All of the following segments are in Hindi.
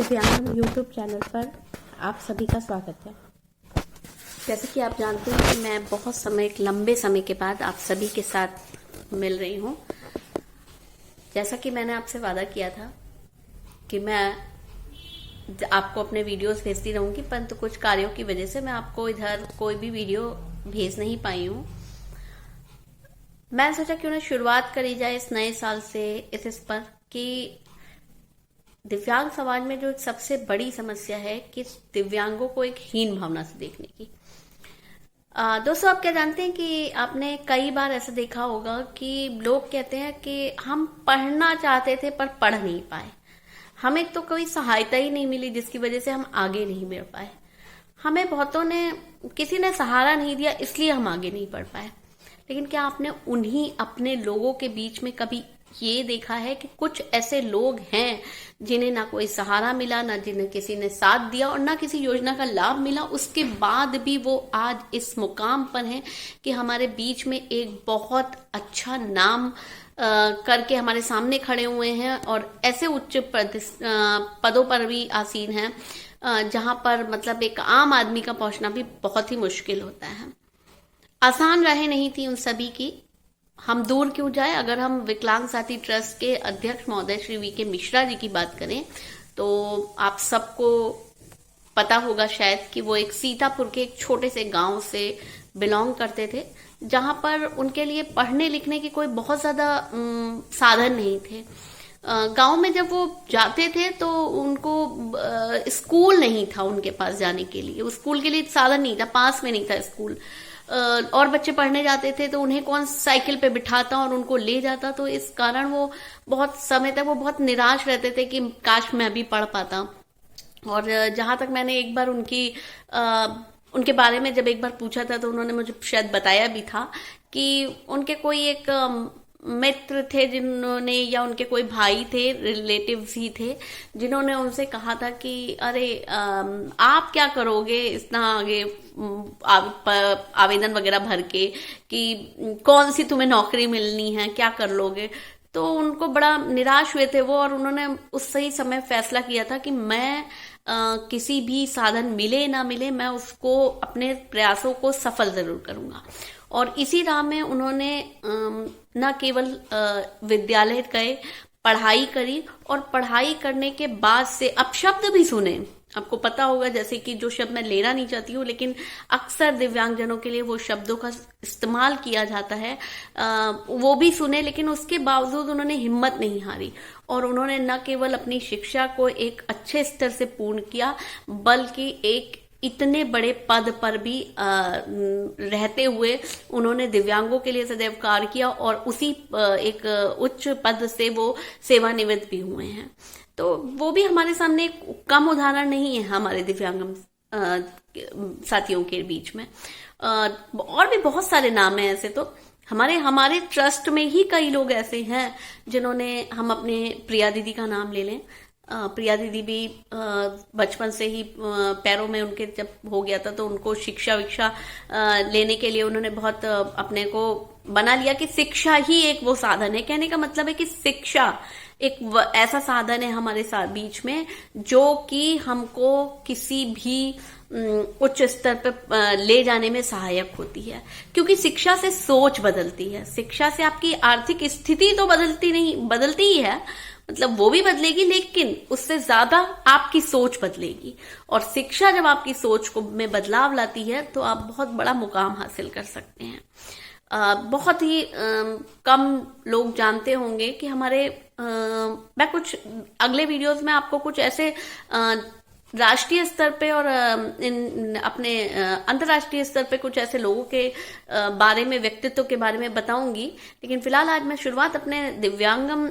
दिव्यांगम यूट्यूब चैनल पर आप सभी का स्वागत है। जैसे कि आप जानते हैं कि मैं एक लंबे समय के बाद आप सभी के साथ मिल रही हूँ। जैसा कि मैंने आपसे वादा किया था कि मैं आपको अपने वीडियोस भेजती रहूंगी, परंतु कुछ कार्यों की वजह से मैं आपको इधर कोई भी वीडियो भेज नहीं पाई हूँ। मैं सोचा क्यों ना शुरुआत करी जाए इस नए साल से इस पर कि दिव्यांग समाज में जो एक सबसे बड़ी समस्या है कि दिव्यांगों को एक हीन भावना से देखने की। दोस्तों, आप क्या जानते हैं कि आपने कई बार ऐसा देखा होगा कि लोग कहते हैं कि हम पढ़ना चाहते थे पर पढ़ नहीं पाए, हमें तो कोई सहायता ही नहीं मिली जिसकी वजह से हम आगे नहीं बढ़ पाए, हमें बहुतों ने किसी ने सहारा नहीं दिया इसलिए हम आगे नहीं बढ़ पाए। लेकिन क्या आपने उन्हीं अपने लोगों के बीच में कभी ये देखा है कि कुछ ऐसे लोग हैं जिन्हें ना कोई सहारा मिला, ना जिन्हें किसी ने साथ दिया और ना किसी योजना का लाभ मिला, उसके बाद भी वो आज इस मुकाम पर हैं कि हमारे बीच में एक बहुत अच्छा नाम करके हमारे सामने खड़े हुए हैं और ऐसे उच्च पदों पर भी आसीन हैं जहां पर मतलब एक आम आदमी का पहुंचना भी बहुत ही मुश्किल होता है। आसान राहें नहीं थी उन सभी की। हम दूर क्यों जाए, अगर हम विकलांग साथी ट्रस्ट के अध्यक्ष महोदय श्री वी.के. मिश्रा जी की बात करें तो आप सबको पता होगा शायद कि वो एक सीतापुर के एक छोटे से गांव से बिलोंग करते थे, जहां पर उनके लिए पढ़ने लिखने की कोई बहुत ज्यादा साधन नहीं थे। गांव में जब वो जाते थे तो उनको स्कूल नहीं था उनके पास जाने के लिए, उस स्कूल के लिए साधन नहीं था, पास में नहीं था स्कूल। और बच्चे पढ़ने जाते थे तो उन्हें कौन साइकिल पे बिठाता और उनको ले जाता, तो इस कारण वो बहुत समय तक वो बहुत निराश रहते थे कि काश मैं भी पढ़ पाता। और जहां तक मैंने एक बार उनके बारे में जब एक बार पूछा था तो उन्होंने मुझे शायद बताया भी था कि उनके कोई एक मित्र थे जिन्होंने, या उनके कोई भाई थे, रिलेटिव्स ही थे, जिन्होंने उनसे कहा था कि अरे आप क्या करोगे इतना आगे आवेदन वगैरह भर के, कि कौन सी तुम्हें नौकरी मिलनी है, क्या कर लोगे। तो उनको बड़ा निराश हुए थे वो, और उन्होंने उस सही समय फैसला किया था कि मैं किसी भी साधन मिले ना मिले मैं उसको अपने प्रयासों को सफल जरूर करूंगा। और इसी राह में उन्होंने न केवल विद्यालय गए, पढ़ाई करी, और पढ़ाई करने के बाद से अब शब्द भी सुने। आपको पता होगा जैसे कि जो शब्द मैं लेना नहीं चाहती हूँ लेकिन अक्सर दिव्यांगजनों के लिए वो शब्दों का इस्तेमाल किया जाता है, वो भी सुने, लेकिन उसके बावजूद उन्होंने हिम्मत नहीं हारी और उन्होंने न केवल अपनी शिक्षा को एक अच्छे स्तर से पूर्ण किया बल्कि एक इतने बड़े पद पर भी रहते हुए उन्होंने दिव्यांगों के लिए सदैव कार्य किया और उसी एक उच्च पद से वो सेवानिवृत्त भी हुए हैं। तो वो भी हमारे सामने एक कम उदाहरण नहीं है हमारे दिव्यांगम साथियों के बीच में। और भी बहुत सारे नाम हैं ऐसे, तो हमारे ट्रस्ट में ही कई लोग ऐसे हैं जिन्होंने, हम अपने प्रिया दीदी का नाम ले लें। प्रिया दीदी भी बचपन से ही पैरों में उनके जब हो गया था तो उनको शिक्षा विक्षा लेने के लिए उन्होंने बहुत अपने को बना लिया कि शिक्षा ही एक वो साधन है। कहने का मतलब है कि शिक्षा एक ऐसा साधन है हमारे साथ बीच में जो कि हमको किसी भी उच्च स्तर पर ले जाने में सहायक होती है, क्योंकि शिक्षा से सोच बदलती है। शिक्षा से आपकी आर्थिक स्थिति तो बदलती ही है, मतलब वो भी बदलेगी, लेकिन उससे ज्यादा आपकी सोच बदलेगी। और शिक्षा जब आपकी सोच को में बदलाव लाती है तो आप बहुत बड़ा मुकाम हासिल कर सकते हैं। बहुत ही कम लोग जानते होंगे कि मैं कुछ अगले वीडियोस में आपको कुछ ऐसे राष्ट्रीय स्तर पे और अपने अंतर्राष्ट्रीय स्तर पे कुछ ऐसे लोगों के बारे में, व्यक्तित्व के बारे में बताऊंगी। लेकिन फिलहाल आज मैं शुरुआत अपने दिव्यांगम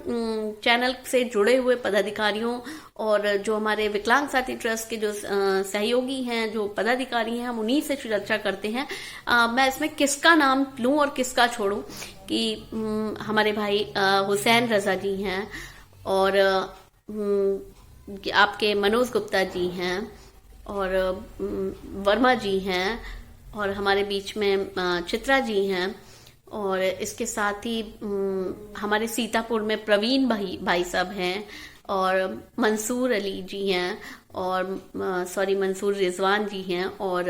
चैनल से जुड़े हुए पदाधिकारियों और जो हमारे विकलांग साथी ट्रस्ट के जो सहयोगी हैं, जो पदाधिकारी हैं, हम उन्हीं से चर्चा करते हैं। मैं इसमें किसका नाम लूं और किसका छोड़ूं, कि हमारे भाई हुसैन रजा जी हैं और आपके मनोज गुप्ता जी हैं और वर्मा जी हैं और हमारे बीच में चित्रा जी हैं, और इसके साथ ही हमारे सीतापुर में प्रवीण भाई साहब हैं और मंसूर अली जी हैं, और मंसूर रिजवान जी हैं, और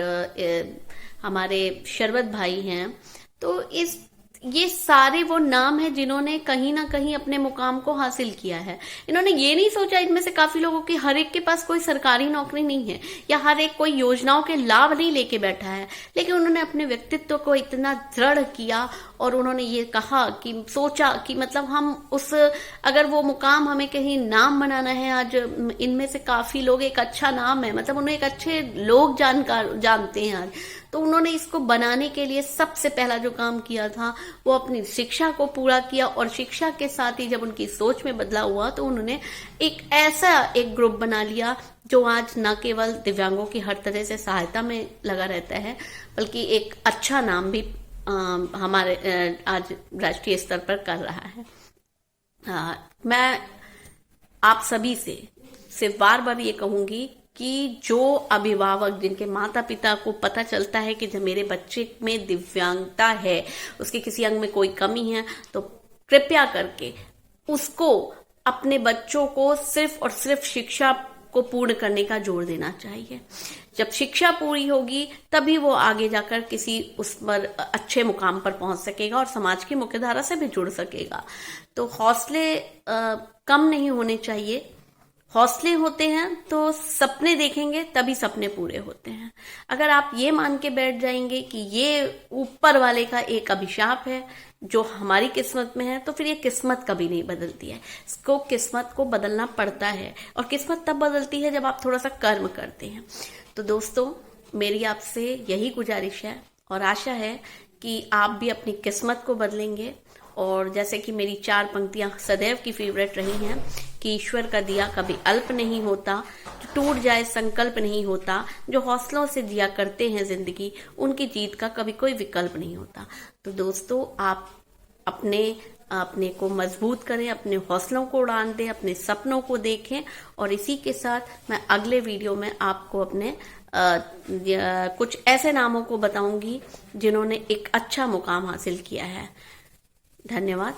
हमारे शरबत भाई हैं। तो ये सारे वो नाम हैं जिन्होंने कहीं ना कहीं अपने मुकाम को हासिल किया है। इन्होंने ये नहीं सोचा, इनमें से काफी लोगों की हर एक के पास कोई सरकारी नौकरी नहीं है या हर एक कोई योजनाओं के लाभ नहीं लेके बैठा है, लेकिन उन्होंने अपने व्यक्तित्व को इतना दृढ़ किया और उन्होंने ये कहा कि सोचा कि मतलब हम अगर वो मुकाम हमें कहीं नाम बनाना है, आज इनमें से काफी लोग एक अच्छा नाम है, मतलब उन्हें एक अच्छे लोग जानते हैं आज, तो उन्होंने इसको बनाने के लिए सबसे पहला जो काम किया था वो अपनी शिक्षा को पूरा किया, और शिक्षा के साथ ही जब उनकी सोच में बदलाव हुआ तो उन्होंने एक ग्रुप बना लिया जो आज न केवल दिव्यांगों की हर तरह से सहायता में लगा रहता है, बल्कि एक अच्छा नाम भी हमारे आज राष्ट्रीय स्तर पर कर रहा है। मैं आप सभी से सिर्फ बार बार ये कहूंगी कि जो अभिभावक जिनके माता पिता को पता चलता है कि जब मेरे बच्चे में दिव्यांगता है, उसके किसी अंग में कोई कमी है, तो कृपया करके उसको अपने बच्चों को सिर्फ और सिर्फ शिक्षा को पूर्ण करने का जोर देना चाहिए। जब शिक्षा पूरी होगी तभी वो आगे जाकर किसी उस पर अच्छे मुकाम पर पहुंच सकेगा और समाज की मुख्यधारा से भी जुड़ सकेगा। तो हौसले कम नहीं होने चाहिए। हौसले होते हैं तो सपने देखेंगे, तभी सपने पूरे होते हैं। अगर आप ये मान के बैठ जाएंगे कि ये ऊपर वाले का एक अभिशाप है जो हमारी किस्मत में है, तो फिर ये किस्मत कभी नहीं बदलती है। इसको किस्मत को बदलना पड़ता है, और किस्मत तब बदलती है जब आप थोड़ा सा कर्म करते हैं। तो दोस्तों, मेरी आपसे यही गुजारिश है और आशा है कि आप भी अपनी किस्मत को बदलेंगे। और जैसे कि मेरी 4 पंक्तियां सदैव की फेवरेट रही हैं कि ईश्वर का दिया कभी अल्प नहीं होता, जो टूट जाए संकल्प नहीं होता, जो हौसलों से जिया करते हैं जिंदगी, उनकी जीत का कभी कोई विकल्प नहीं होता। तो दोस्तों, आप अपने को मजबूत करें, अपने हौसलों को उड़ान दें, अपने सपनों को देखें। और इसी के साथ मैं अगले वीडियो में आपको अपने कुछ ऐसे नामों को बताऊंगी जिन्होंने एक अच्छा मुकाम हासिल किया है। धन्यवाद।